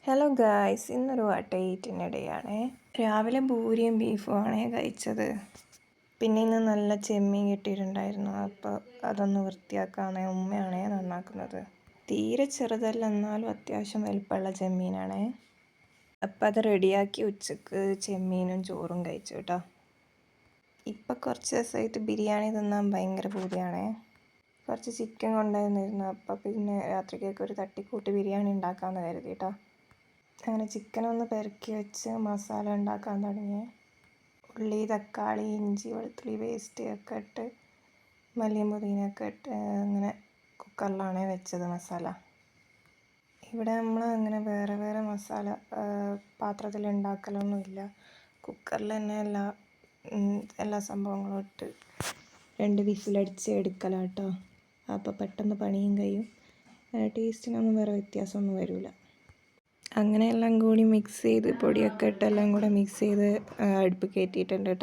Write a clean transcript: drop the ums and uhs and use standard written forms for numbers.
Hello guys, ഇന്നൊരു വട്ടയിറ്റിനിടെയാണ്. രാവിലെ പൂരിയും ബീഫുമാണ് കഴിച്ചത്. പിന്നെ ഇന്ന് നല്ല ചെമ്മീൻ കിട്ടിയിട്ടുണ്ടായിരുന്നു. അപ്പോൾ അതൊന്ന് വൃത്തിയാക്കാണ് ഉമ്മയാണ് നന്നാക്കുന്നത്. തീരെ ചെറുതല്ല, എന്നാലും അത്യാവശ്യം വലിപ്പമുള്ള ചെമ്മീനാണ്. അപ്പം അത് റെഡിയാക്കി ഉച്ചക്ക് ചെമ്മീനും ചോറും കഴിച്ചു കേട്ടോ. ഇപ്പം കുറച്ച് ദിവസമായിട്ട് ബിരിയാണി തിന്നാൻ ഭയങ്കര പൂതിയാണ്. കുറച്ച് ചിക്കൻ കൊണ്ടുവന്നിരുന്നു. അപ്പം പിന്നെ രാത്രിക്കൊക്കെ ഒരു തട്ടിക്കൂട്ട് ബിരിയാണി ഉണ്ടാക്കാമെന്ന് കരുതി കേട്ടോ. അങ്ങനെ ചിക്കനൊന്ന് പെരക്കി വെച്ച് മസാല ഉണ്ടാക്കാൻ തുടങ്ങി. ഉള്ളി, തക്കാളി, ഇഞ്ചി, വെളുത്തുള്ളി പേസ്റ്റ് ഒക്കെ ഇട്ട് മല്ലിയും പുതിനയൊക്കെ ഇട്ട് അങ്ങനെ കുക്കറിലാണ് വെച്ചത് മസാല. ഇവിടെ നമ്മൾ അങ്ങനെ വേറെ വേറെ മസാല പാത്രത്തിൽ ഉണ്ടാക്കലൊന്നുമില്ല. കുക്കറിൽ തന്നെ എല്ലാ സംഭവങ്ങളും ഇട്ട് 2 വിസിലടിച്ച് എടുക്കലാട്ടോ. അപ്പോൾ പെട്ടെന്ന് പണിയും കഴിയും. ടേസ്റ്റിനൊന്നും വേറെ വ്യത്യാസമൊന്നും വരില്ല. അങ്ങനെ എല്ലാം കൂടി മിക്സ് ചെയ്ത് പൊടിയൊക്കെ ഇട്ട് എല്ലാം കൂടെ മിക്സ് ചെയ്ത് അടുപ്പ് കയറ്റിയിട്ടുണ്ട് കേട്ടോ.